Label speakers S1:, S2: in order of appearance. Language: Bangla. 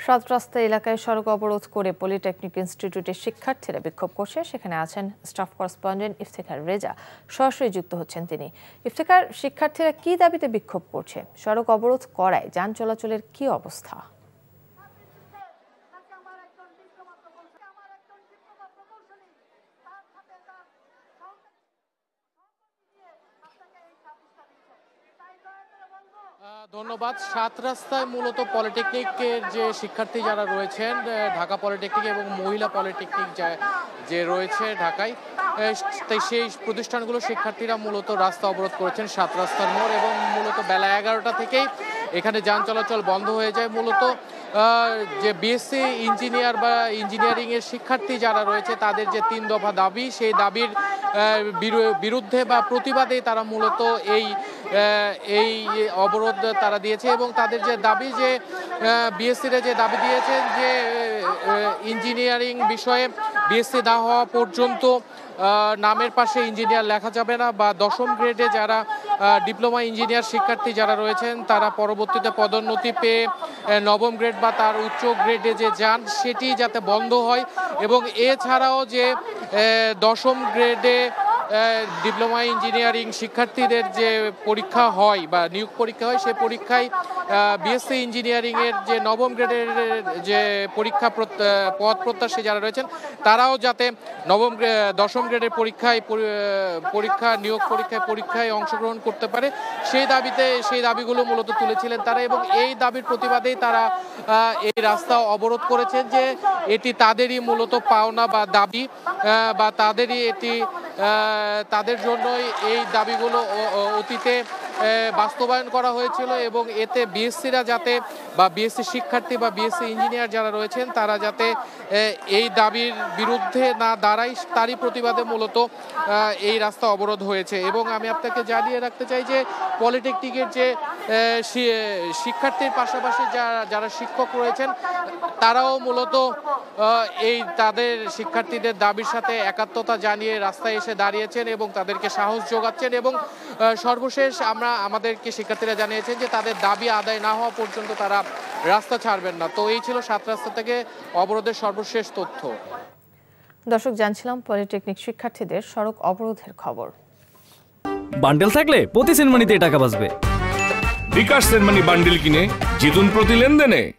S1: সাত রাস্তা এলাকায় সড়ক অবরোধ করে পলিটেকনিক ইনস্টিটিউটের শিক্ষার্থীরা বিক্ষোভ করছে। সেখানে আছেন স্টাফ করেসপন্ডেন্ট ইফতেখার রেজা, সরাসরি যুক্ত হচ্ছেন তিনি। ইফতেখার, শিক্ষার্থীরা কি দাবিতে বিক্ষোভ করছে? সড়ক অবরোধ করায় যান চলাচলের কি অবস্থা?
S2: ধন্যবাদ। সাত রাস্তায় মূলত পলিটেকনিকের যে শিক্ষার্থী যারা রয়েছেন, ঢাকা পলিটেকনিক এবং মহিলা পলিটেকনিক যে রয়েছে ঢাকায়, তাই সেই প্রতিষ্ঠানগুলো শিক্ষার্থীরা মূলত রাস্তা অবরোধ করেছেন সাত রাস্তার মোড়, এবং মূলত বেলা 11টা থেকেই এখানে যান চলাচল বন্ধ হয়ে যায়। মূলত যে বিএসসি ইঞ্জিনিয়ার বা ইঞ্জিনিয়ারিংয়ের শিক্ষার্থী যারা রয়েছে তাদের যে 3 দফা দাবি, সেই দাবির বিরুদ্ধে বা প্রতিবাদে তারা মূলত এই অবরোধ তারা দিয়েছে। এবং তাদের যে দাবি, যে বিএসসিরা যে দাবি দিয়েছেন যে ইঞ্জিনিয়ারিং বিষয়ে বিএসসি না হওয়া পর্যন্ত নামের পাশে ইঞ্জিনিয়ার লেখা যাবে না, বা 10ম গ্রেডে যারা ডিপ্লোমা ইঞ্জিনিয়ার শিক্ষার্থী যারা রয়েছেন তারা পরবর্তীতে পদোন্নতি পেয়ে 9ম গ্রেড বা তার উচ্চ গ্রেডে যে যান সেটি যাতে বন্ধ হয়। এবং এছাড়াও যে 10ম গ্রেডে ডিপ্লোমা ইঞ্জিনিয়ারিং শিক্ষার্থীদের যে পরীক্ষা হয় বা নিয়োগ পরীক্ষা হয়, সেই পরীক্ষায় বিএসসি ইঞ্জিনিয়ারিংয়ের যে 9ম গ্রেডের যে পরীক্ষা পদ প্রত্যাশী যারা রয়েছেন তারাও যাতে 10ম গ্রেডের নিয়োগ পরীক্ষায় অংশগ্রহণ করতে পারে, সেই দাবিগুলো মূলত তুলেছিলেন তারা। এবং এই দাবির প্রতিবাদেই তারা এই রাস্তা অবরোধ করেছেন, যে এটি তাদেরই মূলত পাওনা বা দাবি, বা তাদের জন্যই এই দাবিগুলো অতীতে বাস্তবায়ন করা হয়েছিল। এবং এতে বিএসসিরা যাতে, বা বিএসসি শিক্ষার্থী বা বিএসসি ইঞ্জিনিয়ার যারা রয়েছেন তারা যাতে এই দাবির বিরুদ্ধে না দাঁড়ায়, তারই প্রতিবাদে মূলত এই রাস্তা অবরোধ হয়েছে। এবং আমি আপনাকে জানিয়ে রাখতে চাই যে পলিটেকনিকের যে শিক্ষার্থীর পাশাপাশি যারা শিক্ষক রয়েছেন তারাও মূলত তাদের শিক্ষার্থীদের দাবির সাথে একাত্মতা জানিয়ে রাস্তায় এসে দাঁড়িয়েছেন এবং তাদেরকে সাহস যোগাচ্ছেন। এবং সর্বশেষ আমাদেরকে শিক্ষার্থীরা জানিয়েছেন যে তাদের দাবি আদায় না হওয়া পর্যন্ত তারা রাস্তা ছাড়বেন না। তো এই ছিল সাত রাস্তা থেকে অবরোধের সর্বশেষ তথ্য।
S1: দর্শক, জানছিলাম পলিটেকনিক শিক্ষার্থীদের সড়ক অবরোধের খবর।
S3: বান্ডেল থাকলে প্রতি সেনমানিতে টাকা বাঁচবে।
S4: বিকাশ সেনমানি বান্ডেল কিনে জিতুন প্রতি লেনদেনে।